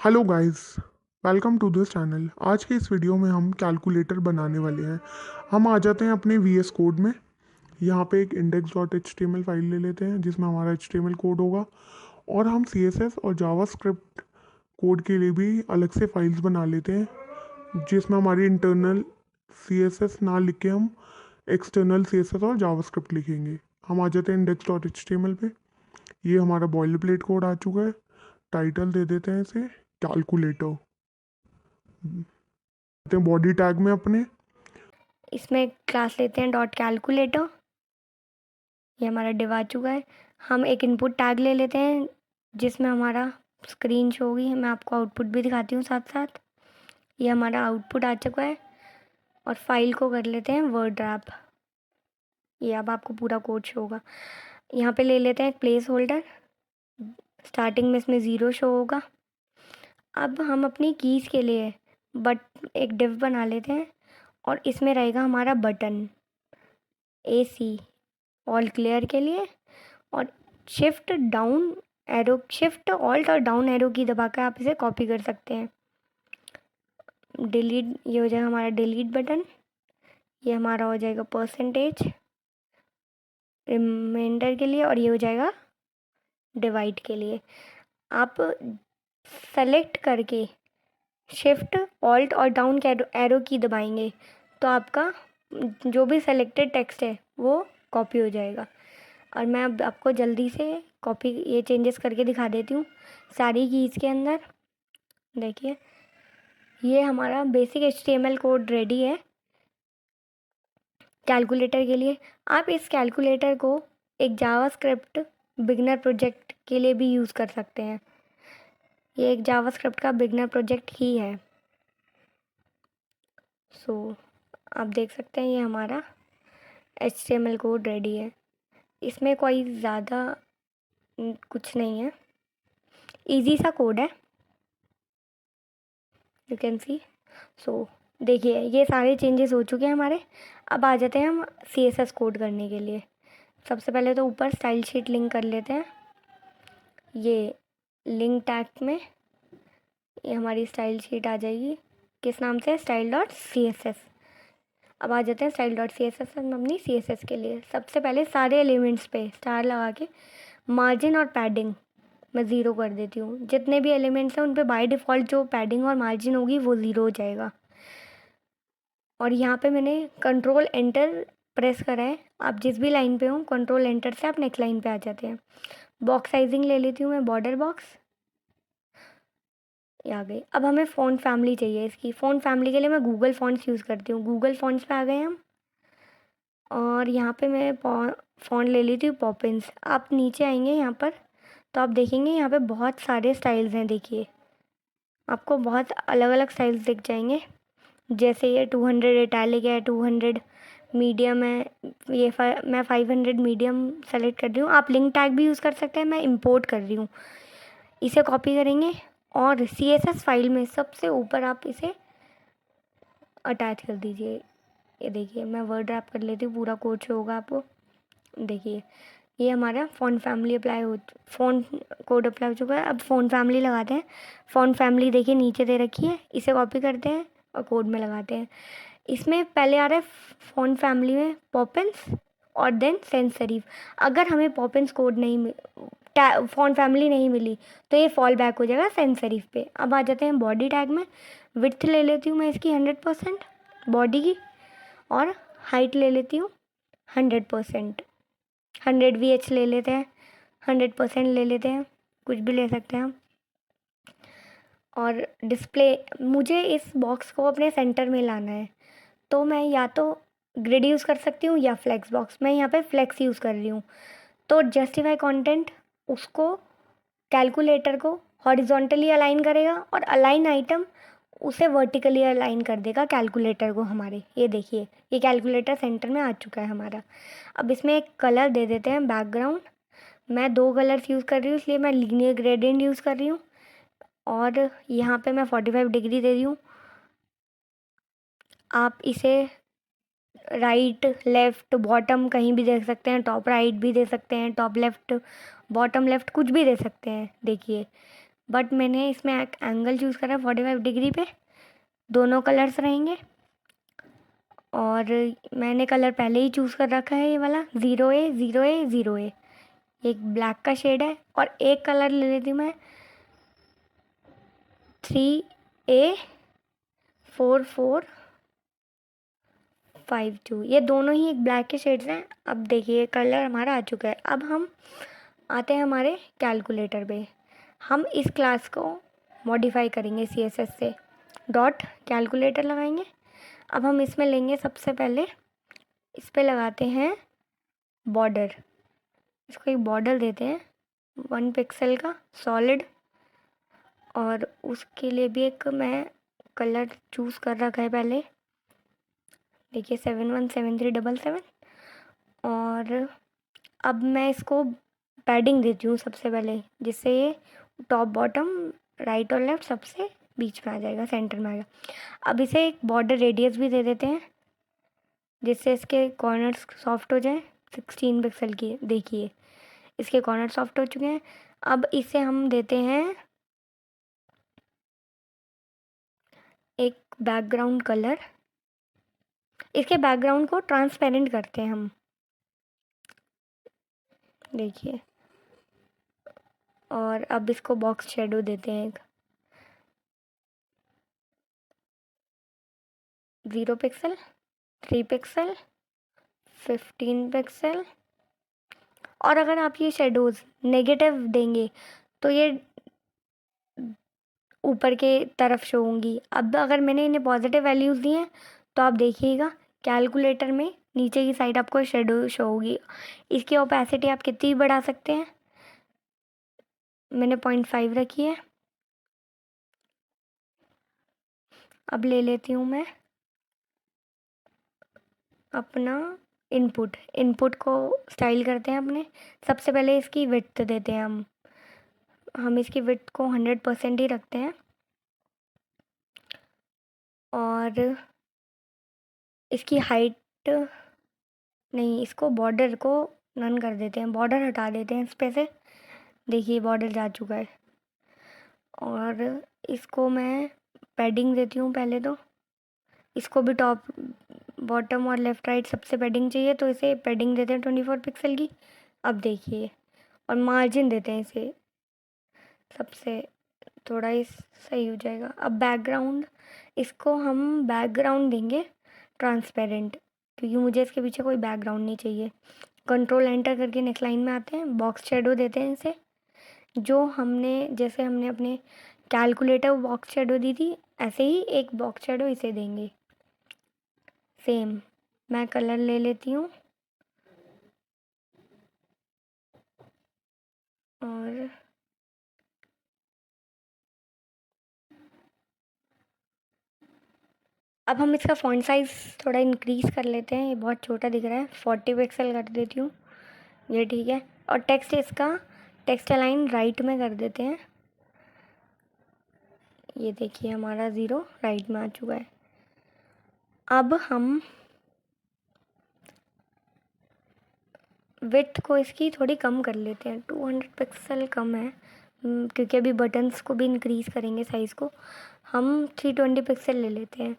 Hello guys, welcome to this channel. आज के इस वीडियो में हम कैलकुलेटर बनाने वाले हैं। हम आ जाते हैं अपने वीएस कोड में। यहाँ पे एक index.html फाइल ले लेते हैं जिसमें हमारा HTML कोड होगा, और हम CSS और जावास्क्रिप्ट कोड के लिए भी अलग से फाइल्स बना लेते हैं जिसमें हमारी इंटरनल CSS ना लिख के हम एक्सटर्नल CSS और जावास्क्रिप्ट लिखेंगे। हम आ जाते हैं index.html पे। ये हमारा बॉयलर प्लेट कोड आ चुका है। टाइटल दे देते हैं इसे कैलकुलेटर। बॉडी टैग में अपने इसमें क्लास लेते हैं डॉट कैलकुलेटर। ये हमारा डिव आ चुका है। हम एक इनपुट टैग ले लेते हैं जिसमें हमारा स्क्रीन शो होगी। मैं आपको आउटपुट भी दिखाती हूँ साथ साथ। ये हमारा आउटपुट आ चुका है। और फाइल को कर लेते हैं वर्ड रैप। ये अब आपको पूरा कोड शो होगा। यहाँ पे ले लेते हैं एक प्लेस होल्डर। स्टार्टिंग में इसमें ज़ीरो शो होगा। अब हम अपनी कीज़ के लिए बट एक डिव बना लेते हैं, और इसमें रहेगा हमारा बटन AC ऑल क्लियर के लिए। और शिफ्ट ऑल्ट और डाउन एरो की दबाकर आप इसे कॉपी कर सकते हैं। डिलीट, ये हो जाएगा हमारा डिलीट बटन। ये हमारा हो जाएगा परसेंटेज रिमाइंडर के लिए, और ये हो जाएगा डिवाइड के लिए। आप सेलेक्ट करके शिफ्ट ऑल्ट और डाउन एरो की दबाएंगे तो आपका जो भी सेलेक्टेड टेक्स्ट है वो कॉपी हो जाएगा। और मैं अब आपको जल्दी से कॉपी ये चेंजेस करके दिखा देती हूँ सारी कीज़ के अंदर। देखिए, ये हमारा बेसिक HTML कोड रेडी है कैलकुलेटर के लिए। आप इस कैलकुलेटर को एक जावास्क्रिप्ट बिगनर प्रोजेक्ट के लिए भी यूज़ कर सकते हैं। ये एक जावास्क्रिप्ट का बिगनर प्रोजेक्ट ही है। आप देख सकते हैं ये हमारा HTML कोड रेडी है। इसमें कोई ज़्यादा कुछ नहीं है, इजी सा कोड है, यू कैन सी। देखिए, ये सारे चेंजेस हो चुके हैं हमारे। अब आ जाते हैं हम CSS कोड करने के लिए। सबसे पहले तो ऊपर स्टाइल शीट लिंक कर लेते हैं। ये लिंक टैग में ये हमारी स्टाइल शीट आ जाएगी। किस नाम से? style.css। अब आ जाते हैं style.css में अपनी CSS के लिए। सबसे पहले सारे एलिमेंट्स पे स्टार लगा के मार्जिन और पैडिंग मैं ज़ीरो कर देती हूँ। जितने भी एलिमेंट्स हैं उन पे बाय डिफ़ॉल्ट जो पैडिंग और मार्जिन होगी वो ज़ीरो हो जाएगा। और यहाँ पे मैंने कंट्रोल एंटर प्रेस करा है। आप जिस भी लाइन पे हो कंट्रोल एंटर से आप नेक्स्ट लाइन पे आ जाते हैं। बॉक्स साइजिंग ले लेती हूँ मैं, बॉर्डर बॉक्स। ये आ गई। अब हमें फ़ॉन्ट फैमिली चाहिए। इसकी फ़ॉन्ट फैमिली के लिए मैं गूगल फ़ॉन्ट्स यूज़ करती हूँ। गूगल फ़ॉन्ट्स पे आ गए हम। और यहाँ पे मैं फ़ॉन्ट ले लेती हूँ पॉपिंस। आप नीचे आएंगे यहाँ पर तो आप देखेंगे यहाँ पे बहुत सारे स्टाइल्स हैं। देखिए, आपको बहुत अलग अलग स्टाइल्स दिख जाएंगे। जैसे ये 200 इटैलिक है, 200 मीडियम है। मैं 500 मीडियम सेलेक्ट कर रही हूँ। आप लिंक टैग भी यूज़ कर सकते हैं, मैं इंपोर्ट कर रही हूँ। इसे कॉपी करेंगे और CSS फाइल में सबसे ऊपर आप इसे अटैच कर दीजिए। ये देखिए, मैं वर्ड रैप कर लेती हूँ, पूरा कोड शो होगा आपको। देखिए, ये हमारा फ़ॉन्ट कोड अप्लाई हो चुका है। अब फ़ॉन्ट फैमिली लगाते हैं। फ़ॉन्ट फैमिली देखिए नीचे दे रखी है, इसे कॉपी करते हैं और कोड में लगाते हैं। इसमें पहले आ रहा है फ़ॉन्ट फैमिली में पॉपिंस और देन सेंस सेरिफ। अगर हमें पॉपिंस कोड नहीं फ़ॉन्ट फैमिली नहीं मिली तो ये फॉल बैक हो जाएगा सेंस सेरिफ पे। अब आ जाते हैं बॉडी टैग में। विड्थ ले लेती हूँ मैं इसकी 100% बॉडी की, और हाइट ले लेती हूँ 100%। 100 VH ले लेते हैं, 100% ले लेते हैं, कुछ भी ले सकते हैं हम। और डिस्प्ले, मुझे इस बॉक्स को अपने सेंटर में लाना है तो मैं या तो ग्रिड यूज़ कर सकती हूँ या फ्लेक्स बॉक्स। मैं यहाँ पे फ्लेक्स यूज़ कर रही हूँ। तो जस्टिफाई कंटेंट उसको, कैलकुलेटर को हॉरिजॉन्टली अलाइन करेगा, और अलाइन आइटम उसे वर्टिकली अलाइन कर देगा कैलकुलेटर को हमारे। ये देखिए, ये कैलकुलेटर सेंटर में आ चुका है हमारा। अब इसमें एक कलर दे देते हैं बैकग्राउंड। मैं दो कलर्स यूज़ कर रही हूँ इसलिए मैं लीनियर ग्रेडियंट यूज़ कर रही हूँ। और यहाँ पे मैं 45 डिग्री दे रही हूँ। आप इसे राइट लेफ़्ट बॉटम कहीं भी दे सकते हैं, टॉप राइट भी दे सकते हैं, टॉप लेफ़्ट बॉटम लेफ़्ट कुछ भी दे सकते हैं। देखिए, बट मैंने इसमें एक एंगल चूज़ करा 45 डिग्री पे, दोनों कलर्स रहेंगे। और मैंने कलर पहले ही चूज़ कर रखा है, ये वाला 0A 0A 0A, एक ब्लैक का शेड है। और एक कलर ले लेती हूँ मैं 3A 4452, ये दोनों ही एक ब्लैक के शेड्स हैं। अब देखिए कलर हमारा आ चुका है। अब हम आते हैं हमारे कैलकुलेटर पे। हम इस क्लास को मॉडिफाई करेंगे CSS से, डॉट कैलकुलेटर लगाएंगे। अब हम इसमें लेंगे सबसे पहले, इस पे लगाते हैं बॉर्डर, इसको एक बॉर्डर देते हैं 1 पिक्सल का सॉलिड। और उसके लिए भी एक मैं कलर चूज़ कर रखा है पहले, देखिए 717377। और अब मैं इसको पैडिंग देती हूँ सबसे पहले, जिससे ये टॉप बॉटम राइट और लेफ्ट सबसे बीच में आ जाएगा, सेंटर में आएगा। अब इसे एक बॉर्डर रेडियस भी दे देते हैं, जिससे इसके कॉर्नर्स सॉफ्ट हो जाए। 16 पिक्सल की देखिए इसके कॉर्नर सॉफ्ट हो चुके हैं। अब इसे हम देते हैं एक बैकग्राउंड कलर, इसके बैकग्राउंड को ट्रांसपेरेंट करते हैं हम, देखिए। और अब इसको बॉक्स शेडो देते हैं एक 0 पिक्सल, 3 पिक्सल, 15 पिक्सल। और अगर आप ये शेडोज़ नेगेटिव देंगे तो ये ऊपर के तरफ शो होंगी। अब अगर मैंने इन्हें पॉजिटिव वैल्यूज़ दी हैं तो आप देखिएगा कैलकुलेटर में नीचे की साइड आपको शेडो शो होगी। इसकी ओपेसिटी आप कितनी भी बढ़ा सकते हैं, मैंने 0.5 रखी है। अब ले लेती हूँ मैं अपना इनपुट को स्टाइल करते हैं अपने। सबसे पहले इसकी विड्थ देते हैं हम इसकी विड्थ को 100% ही रखते हैं। और इसकी हाइट नहीं, इसको बॉर्डर को नन कर देते हैं, बॉर्डर हटा देते हैं इस पे से, देखिए बॉर्डर जा चुका है। और इसको मैं पैडिंग देती हूँ पहले तो, इसको भी टॉप बॉटम और लेफ़्ट राइट सबसे पैडिंग चाहिए, तो इसे पैडिंग देते हैं 24 पिक्सल की। अब देखिए, और मार्जिन देते हैं इसे सबसे, थोड़ा इस सही हो जाएगा। अब बैकग्राउंड, इसको हम बैकग्राउंड देंगे ट्रांसपेरेंट, क्योंकि मुझे इसके पीछे कोई बैकग्राउंड नहीं चाहिए। कंट्रोल एंटर करके नेक्स्ट लाइन में आते हैं, बॉक्स शेडो देते हैं इसे, जो जैसे हमने अपने कैलकुलेटर बॉक्स शेडो दी थी, ऐसे ही एक बॉक्स शेडो इसे देंगे सेम। मैं कलर ले लेती हूँ और अब हम इसका फ़ॉन्ट साइज़ थोड़ा इंक्रीज़ कर लेते हैं, ये बहुत छोटा दिख रहा है, 40 पिक्सल कर देती हूँ, ये ठीक है। और टेक्स्ट अलाइन राइट में कर देते हैं, ये देखिए हमारा 0 राइट में आ चुका है। अब हम विड्थ को इसकी थोड़ी कम कर लेते हैं, 200 पिक्सल कम है, क्योंकि अभी बटन्स को भी इंक्रीज़ करेंगे साइज़ को। हम 320 पिक्सल ले लेते हैं,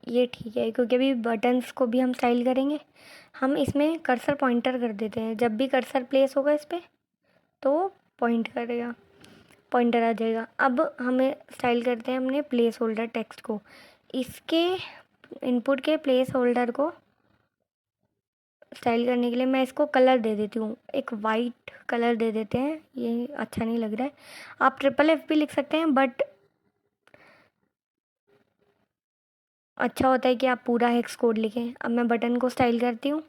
ये ठीक है, क्योंकि अभी बटन्स को भी हम स्टाइल करेंगे। हम इसमें कर्सर पॉइंटर कर देते हैं, जब भी कर्सर प्लेस होगा इस पर तो पॉइंटर आ जाएगा। अब हमें स्टाइल करते हैं हमने प्लेस होल्डर टेक्स्ट को, इसके इनपुट के प्लेस होल्डर को स्टाइल करने के लिए मैं इसको कलर दे देती हूँ, एक वाइट कलर दे देते हैं, ये अच्छा नहीं लग रहा है। आप FFF भी लिख सकते हैं, बट अच्छा होता है कि आप पूरा हेक्स कोड लिखें। अब मैं बटन को स्टाइल करती हूँ,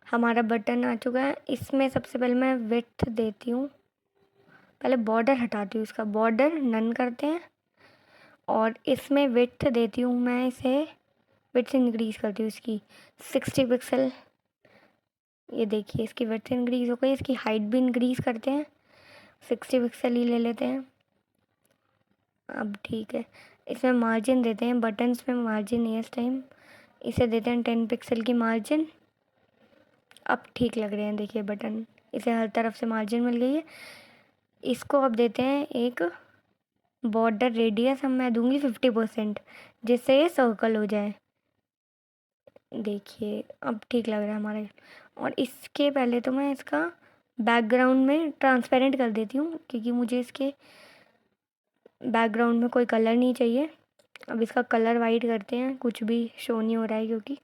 हमारा बटन आ चुका है। इसमें सबसे पहले मैं विड्थ देती हूँ, पहले बॉर्डर हटाती हूँ, इसका बॉर्डर नन करते हैं। और इसमें विड्थ देती हूँ मैं इसे, विड्थ इंक्रीज़ करती हूँ इसकी 60 पिक्सल, ये देखिए इसकी विड्थ इंक्रीज़ हो गई। इसकी हाइट भी इंक्रीज़ करते हैं, 60 पिक्सल ही ले लेते हैं। अब ठीक है, इसमें मार्जिन देते हैं, बटन्स में मार्जिन नहीं है इस टाइम, इसे देते हैं 10 पिक्सल की मार्जिन। अब ठीक लग रहे हैं, देखिए बटन, इसे हर तरफ से मार्जिन मिल गई है। इसको अब देते हैं एक बॉर्डर रेडियस, मैं दूंगी 50%, जिससे ये सर्कल हो जाए। देखिए अब ठीक लग रहा है हमारे। और इसके पहले तो मैं इसका बैकग्राउंड में ट्रांसपेरेंट कर देती हूँ, क्योंकि मुझे इसके बैकग्राउंड में कोई कलर नहीं चाहिए। अब इसका कलर वाइट करते हैं, कुछ भी शो नहीं हो रहा है क्योंकि।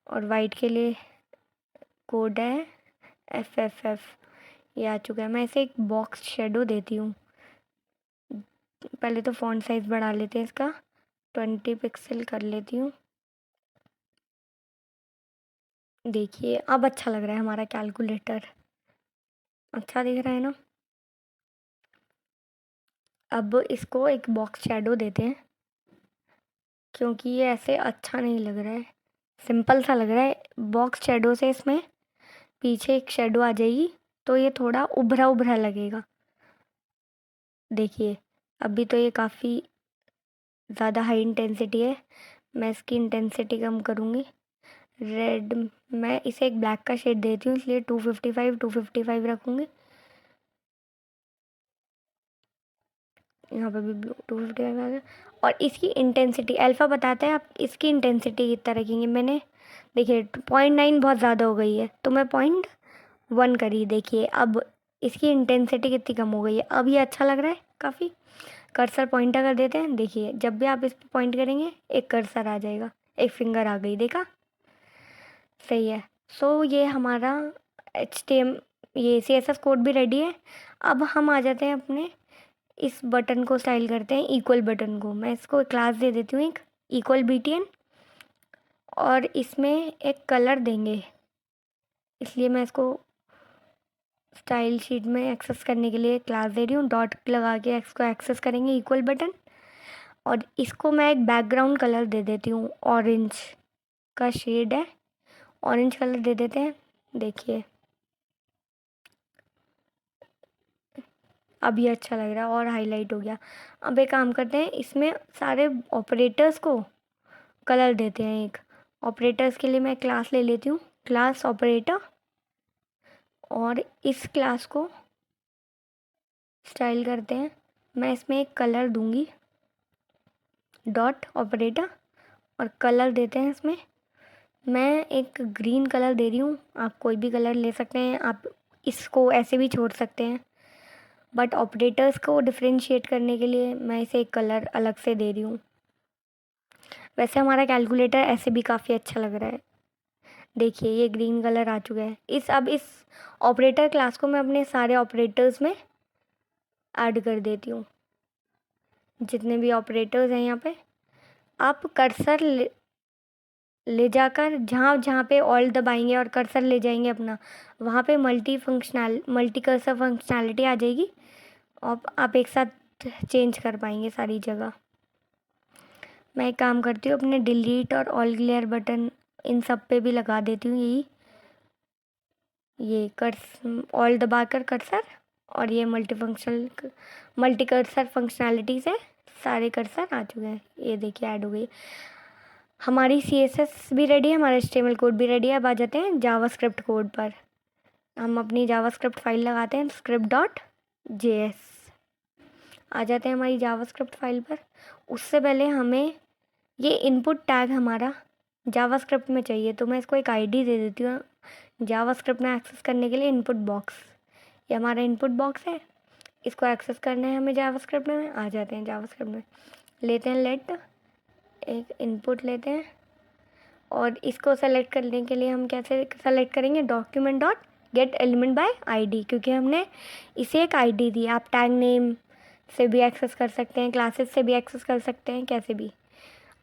और वाइट के लिए कोड है FFF, ये आ चुका है। मैं इसे एक बॉक्स शेडो देती हूँ। पहले तो फॉन्ट साइज़ बढ़ा लेते हैं इसका, 20 पिक्सल कर लेती हूँ। देखिए अब अच्छा लग रहा है हमारा कैलकुलेटर, अच्छा दिख रहा है ना। अब इसको एक बॉक्स शेडो देते हैं, क्योंकि ये ऐसे अच्छा नहीं लग रहा है, सिंपल सा लग रहा है। बॉक्स शेडो से इसमें पीछे एक शेडो आ जाएगी, तो ये थोड़ा उभरा उभरा लगेगा। देखिए अभी तो ये काफ़ी ज़्यादा हाई इंटेंसिटी है, मैं इसकी इंटेंसिटी कम करूँगी। रेड, मैं इसे एक ब्लैक का शेड देती हूँ, इसलिए 255 रखूँगी। यहाँ पे भी ब्लू 255 आ गया। और इसकी इंटेंसिटी अल्फ़ा बताता है, आप इसकी इंटेंसिटी कितना रखेंगे। मैंने देखिए 0.9 बहुत ज़्यादा हो गई है, तो मैं 0.1 करी। देखिए अब इसकी इंटेंसिटी कितनी कम हो गई है, अब ये अच्छा लग रहा है काफ़ी। कर्सर पॉइंटर कर देते हैं। देखिए जब भी आप इस पर पॉइंट करेंगे एक कर्सर आ जाएगा, एक फिंगर आ गई, देखा, सही है। सो ये हमारा ये CSS कोड भी रेडी है। अब हम आ जाते हैं अपने इस बटन को स्टाइल करते हैं, इक्वल बटन को। मैं इसको क्लास दे देती हूँ एक इक्वल BTN, और इसमें एक कलर देंगे, इसलिए मैं इसको स्टाइल शीट में एक्सेस करने के लिए क्लास दे रही हूँ। डॉट लगा के इसको एक्सेस करेंगे इक्वल बटन। और इसको मैं एक बैकग्राउंड कलर दे देती हूँ, ऑरेंज का शेड है, ऑरेंज कलर दे देते हैं। देखिए अब ये अच्छा लग रहा है और हाईलाइट हो गया। अब एक काम करते हैं, इसमें सारे ऑपरेटर्स को कलर देते हैं। एक ऑपरेटर्स के लिए मैं क्लास ले लेती हूँ, क्लास ऑपरेटर, और इस क्लास को स्टाइल करते हैं। मैं इसमें एक कलर दूंगी, डॉट ऑपरेटर, और कलर देते हैं इसमें। मैं एक ग्रीन कलर दे रही हूँ, आप कोई भी कलर ले सकते हैं, आप इसको ऐसे भी छोड़ सकते हैं, बट ऑपरेटर्स को डिफ्रेंशिएट करने के लिए मैं इसे एक कलर अलग से दे रही हूँ। वैसे हमारा कैलकुलेटर ऐसे भी काफ़ी अच्छा लग रहा है। देखिए ये ग्रीन कलर आ चुका है। अब इस ऑपरेटर क्लास को मैं अपने सारे ऑपरेटर्स में ऐड कर देती हूँ। जितने भी ऑपरेटर्स हैं यहाँ पे, आप कर्सर ले जाकर जहाँ जहाँ पे ऑल दबाएंगे और कर्सर ले जाएंगे अपना, वहाँ पे मल्टी कर्सर फंक्शनैलिटी आ जाएगी, और आप एक साथ चेंज कर पाएंगे सारी जगह। मैं एक काम करती हूँ, अपने डिलीट और ऑल क्लियर बटन इन सब पे भी लगा देती हूँ यही, ये ऑल दबाकर कर्सर, और ये मल्टी कर्सर फंक्शनैलिटी से सारे कर्सर आ चुके हैं। ये देखिए ऐड हो गई। हमारी CSS भी रेडी है, हमारा HTML कोड भी रेडी है। अब आ जाते हैं जावास्क्रिप्ट कोड पर। हम अपनी जावास्क्रिप्ट फाइल लगाते हैं, script.js। आ जाते हैं हमारी जावास्क्रिप्ट फाइल पर। उससे पहले हमें ये इनपुट टैग हमारा जावास्क्रिप्ट में चाहिए, तो मैं इसको एक ID दे देती हूँ जावास्क्रिप्ट में एक्सेस करने के लिए, इनपुट बॉक्स। ये हमारा इनपुट बॉक्स है, इसको एक्सेस करना है हमें जावास्क्रिप्ट में। आ जाते हैं जावास्क्रिप्ट में, लेते हैं लेट, एक इनपुट लेते हैं, और इसको सेलेक्ट करने के लिए हम कैसे सेलेक्ट करेंगे, document dot gate element by ID, क्योंकि हमने इसे एक ID दी। आप टैग नेम से भी एक्सेस कर सकते हैं, क्लासेस से भी एक्सेस कर सकते हैं, कैसे भी।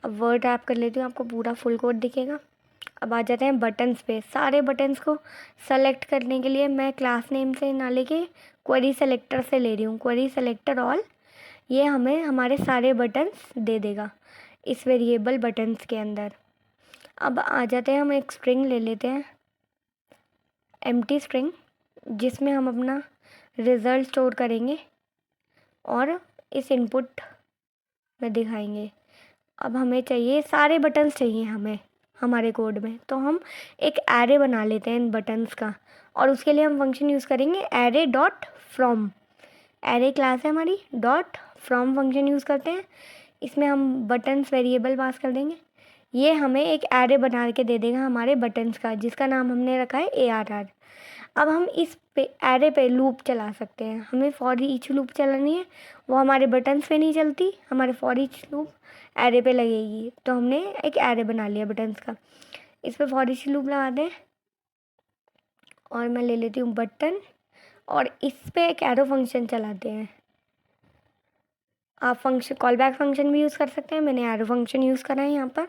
अब वर्ड ऐप कर लेती हूँ, आपको पूरा फुल कोड दिखेगा। अब आ जाते हैं बटन्स पे। सारे बटन्स को सेलेक्ट करने के लिए मैं क्लास नेम से ना लेके क्वेरी सेलेक्टर से ले रही हूँ, क्वेरी सेलेक्टर ऑल। ये हमें हमारे सारे बटन्स दे देगा इस वेरिएबल बटन्स के अंदर। अब आ जाते हैं, हम एक स्ट्रिंग ले लेते हैं, एम्प्टी स्ट्रिंग, जिसमें हम अपना रिज़ल्ट स्टोर करेंगे और इस इनपुट में दिखाएंगे। अब हमें चाहिए, सारे बटन्स चाहिए हमें हमारे कोड में, तो हम एक एरे बना लेते हैं इन बटन्स का, और उसके लिए हम फंक्शन यूज़ करेंगे array.from। एरे क्लास है हमारी, डॉट फ्रॉम फंक्शन यूज़ करते हैं, इसमें हम बटन्स वेरिएबल पास कर देंगे। ये हमें एक एरे बना के दे देगा हमारे बटन्स का, जिसका नाम हमने रखा है ARR। अब हम इस पे एरे पे लूप चला सकते हैं। हमें फॉर ईच लूप चलानी है, वो हमारे बटन्स पे नहीं चलती, हमारे फॉर ईच लूप एरे पे लगेगी। तो हमने एक एरे बना लिया बटन्स का। इस पे फॉर ईच लूप लगाते हैं और मैं ले लेती हूँ बटन, और इस पे एक एरो फंक्शन चलाते हैं। आप फंक्शन कॉल बैक फंक्शन भी यूज़ कर सकते हैं, मैंने एरो फंक्शन यूज़ करा है यहाँ पर।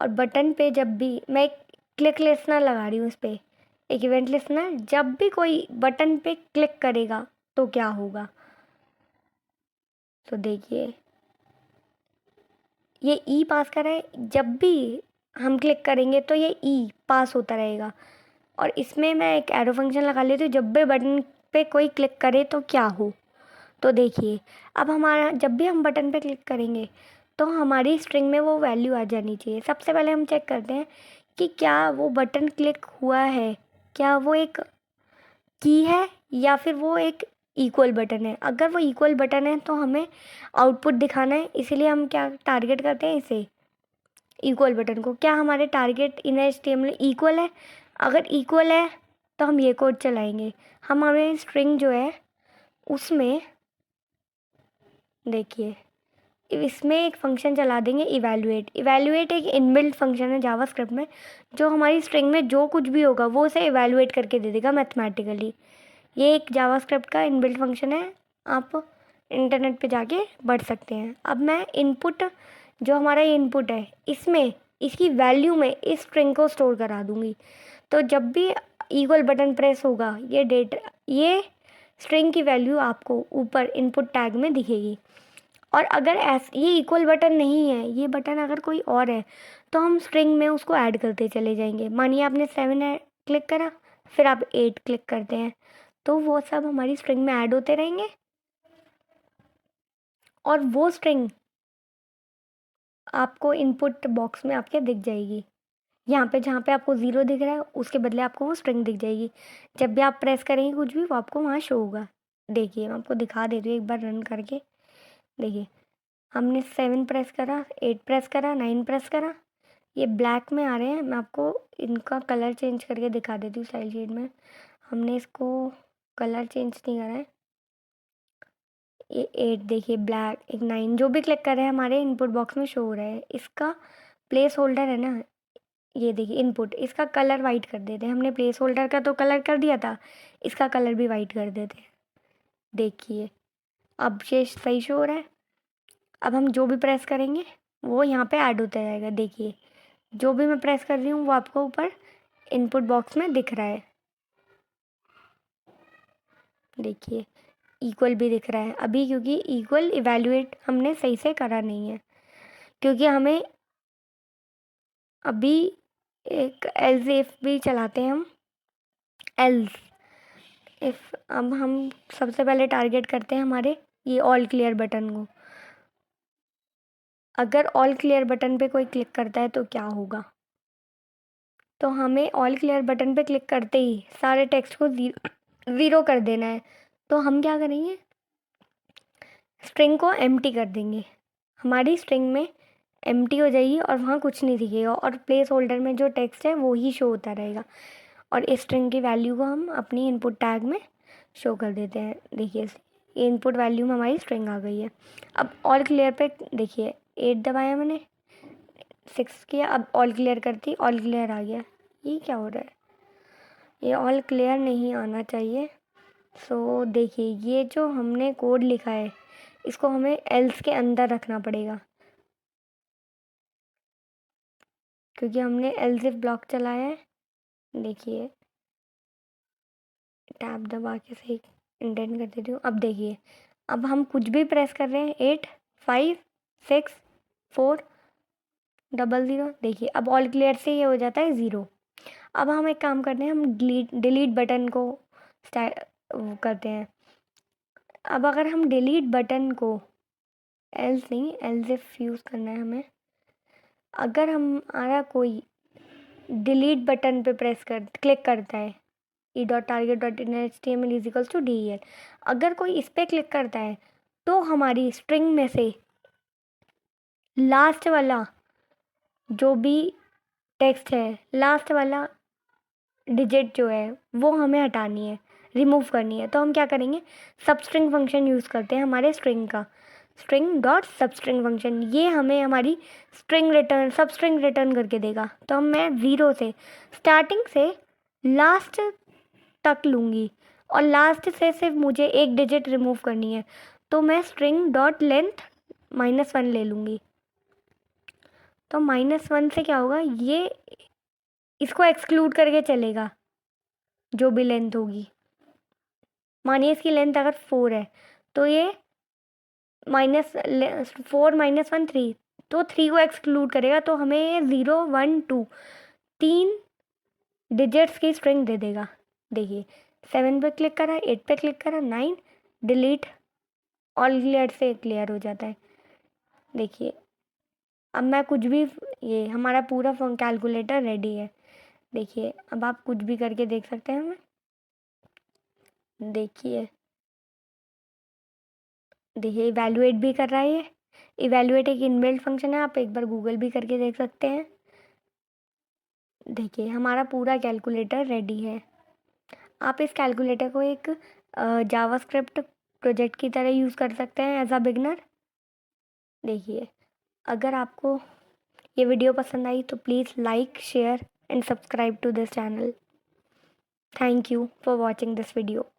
और बटन पे जब भी मैं एक क्लिक लिसनर लगा रही हूँ, इस पे एक इवेंट लिसनर, जब भी कोई बटन पे क्लिक करेगा तो क्या होगा। तो देखिए ये ई पास कर रहा है, जब भी हम क्लिक करेंगे तो ये ई पास होता रहेगा। और इसमें मैं एक एरो फंक्शन लगा लेती हूँ, जब भी बटन पे कोई क्लिक करे तो क्या हो। तो देखिए अब हमारा जब भी हम बटन पे क्लिक करेंगे तो हमारी स्ट्रिंग में वो वैल्यू आ जानी चाहिए। सबसे पहले हम चेक करते हैं कि क्या वो बटन क्लिक हुआ है, क्या वो एक की है या फिर वो एक इक्वल बटन है। अगर वो इक्वल बटन है तो हमें आउटपुट दिखाना है, इसीलिए हम क्या टारगेट करते हैं, इसे इक्वल बटन को। क्या हमारे टारगेट इन HTML इक्वल है? अगर इक्वल है तो हम ये कोड चलाएंगे। हम हमें स्ट्रिंग जो है उसमें देखिए इसमें एक फंक्शन चला देंगे इवैल्यूएट। इवैल्यूएट एक इनबिल्ट फंक्शन है जावास्क्रिप्ट में, जो हमारी स्ट्रिंग में जो कुछ भी होगा वो उसे इवैल्यूएट करके दे देगा मैथमेटिकली। ये एक जावास्क्रिप्ट का इनबिल्ट फंक्शन है, आप इंटरनेट पे जाके पढ़ सकते हैं। अब मैं इनपुट, जो हमारा इनपुट है, इसमें इसकी वैल्यू में इस स्ट्रिंग को स्टोर करा दूँगी। तो जब भी इक्वल बटन प्रेस होगा ये स्ट्रिंग की वैल्यू आपको ऊपर इनपुट टैग में दिखेगी। और अगर ये इक्वल बटन नहीं है, ये बटन अगर कोई और है, तो हम स्ट्रिंग में उसको ऐड करते चले जाएंगे। मानिए आपने 7 क्लिक करा, फिर आप 8 क्लिक करते हैं, तो वो सब हमारी स्ट्रिंग में ऐड होते रहेंगे और वो स्ट्रिंग आपको इनपुट बॉक्स में आपके दिख जाएगी। यहाँ पे जहाँ पे आपको 0 दिख रहा है उसके बदले आपको वो स्ट्रिंग दिख जाएगी। जब भी आप प्रेस करेंगे कुछ भी, वो आपको वहाँ शो होगा। देखिए मैं आपको दिखा देती हूँ एक बार रन करके। देखिए हमने 7 प्रेस करा, 8 प्रेस करा, 9 प्रेस करा, ये ब्लैक में आ रहे हैं। मैं आपको इनका कलर चेंज करके दिखा देती हूँ स्टाइल शीट में। हमने इसको कलर चेंज नहीं करा है। ये 8 देखिए ब्लैक, एक 9, जो भी क्लिक कर रहे हैं हमारे इनपुट बॉक्स में शो हो रहा है। इसका प्लेस होल्डर है ना, ये देखिए इनपुट, इसका कलर वाइट कर देते हैं। हमने प्लेस होल्डर का तो कलर कर दिया था, इसका कलर भी वाइट कर देते हैं। देखिए अब शेष सही शो हो रहा है। अब हम जो भी प्रेस करेंगे वो यहाँ पे ऐड होता जाएगा। देखिए जो भी मैं प्रेस कर रही हूँ वो आपको ऊपर इनपुट बॉक्स में दिख रहा है। देखिए इक्वल भी दिख रहा है अभी, क्योंकि इक्वल इवैल्यूएट हमने सही से करा नहीं है, क्योंकि हमें अभी एक एल्स इफ भी चलाते हैं हम। एल्स इफ, अब हम सबसे पहले टारगेट करते हैं हमारे ये ऑल क्लियर बटन को। अगर ऑल क्लियर बटन पे कोई क्लिक करता है तो क्या होगा। तो हमें ऑल क्लियर बटन पे क्लिक करते ही सारे टेक्स्ट को ज़ीरो कर देना है। तो हम क्या करेंगे, स्ट्रिंग को एम्प्टी कर देंगे। हमारी स्ट्रिंग में एम्प्टी हो जाएगी और वहाँ कुछ नहीं दिखेगा, और प्लेस होल्डर में जो टेक्स्ट है वो ही शो होता रहेगा। और इस स्ट्रिंग की वैल्यू को हम अपनी इनपुट टैग में शो कर देते हैं। देखिए ये इनपुट वैल्यू में हमारी स्ट्रिंग आ गई है। अब ऑल क्लियर पे देखिए 8 दबाया मैंने, 6 किया, अब ऑल क्लियर करती, ऑल क्लियर आ गया। ये क्या हो रहा है, ये ऑल क्लियर नहीं आना चाहिए। सो देखिए ये जो हमने कोड लिखा है इसको हमें एल्स के अंदर रखना पड़ेगा, क्योंकि हमने एल्स इफ ब्लॉक चलाया है। देखिए टैब दबा के सही इंडेंट कर देती हूँ। अब देखिए अब हम कुछ भी प्रेस कर रहे हैं, 8 5 6 4 00। देखिए अब ऑल क्लियर से ये हो जाता है 0। अब हम एक काम करते हैं, हम डिलीट बटन को वो करते हैं। अब अगर हम डिलीट बटन को, एल्स नहीं एल्स इफ यूज़ करना है हमें। अगर हमारा कोई डिलीट बटन पे क्लिक करता है E dot target dot HTML is equals to DEL। अगर कोई इस पर क्लिक करता है तो हमारी स्ट्रिंग में से लास्ट वाला जो भी टेक्स्ट है, लास्ट वाला डिजिट जो है वो हमें हटानी है, रिमूव करनी है। तो हम क्या करेंगे, सबस्ट्रिंग फंक्शन यूज़ करते हैं हमारे स्ट्रिंग का, स्ट्रिंग डॉट सबस्ट्रिंग फंक्शन। ये हमें हमारी स्ट्रिंग रिटर्न सबस्ट्रिंग रिटर्न करके देगा। तो मैं 0 से स्टार्टिंग से लास्ट तक लूँगी और लास्ट से सिर्फ मुझे एक डिजिट रिमूव करनी है, तो मैं स्ट्रिंग डॉट लेंथ -1 ले लूँगी। तो -1 से क्या होगा, ये इसको एक्सक्लूड करके चलेगा जो भी लेंथ होगी। मानिए इसकी लेंथ अगर 4 है तो ये -4 -1 3, तो 3 को एक्सक्लूड करेगा, तो हमें ये 0 1 2 3 डिजिट्स की स्ट्रिंग दे देगा। देखिए 7 पे क्लिक करा, 8 पे क्लिक करा, 9 डिलीट, ऑल क्लियर से क्लियर हो जाता है। देखिए अब मैं कुछ भी, ये हमारा पूरा कैलकुलेटर रेडी है। देखिए अब आप कुछ भी करके देख सकते हैं हमें। देखिए इवैल्यूएट भी कर रहा है ये। इवैल्यूएट एक इनबिल्ट फंक्शन है, आप एक बार गूगल भी करके देख सकते हैं। देखिए हमारा पूरा कैलकुलेटर रेडी है। आप इस कैलकुलेटर को एक जावास्क्रिप्ट प्रोजेक्ट की तरह यूज़ कर सकते हैं एज अ बिगनर। देखिए अगर आपको ये वीडियो पसंद आई तो please like, share and subscribe to this channel. Thank you for watching this video.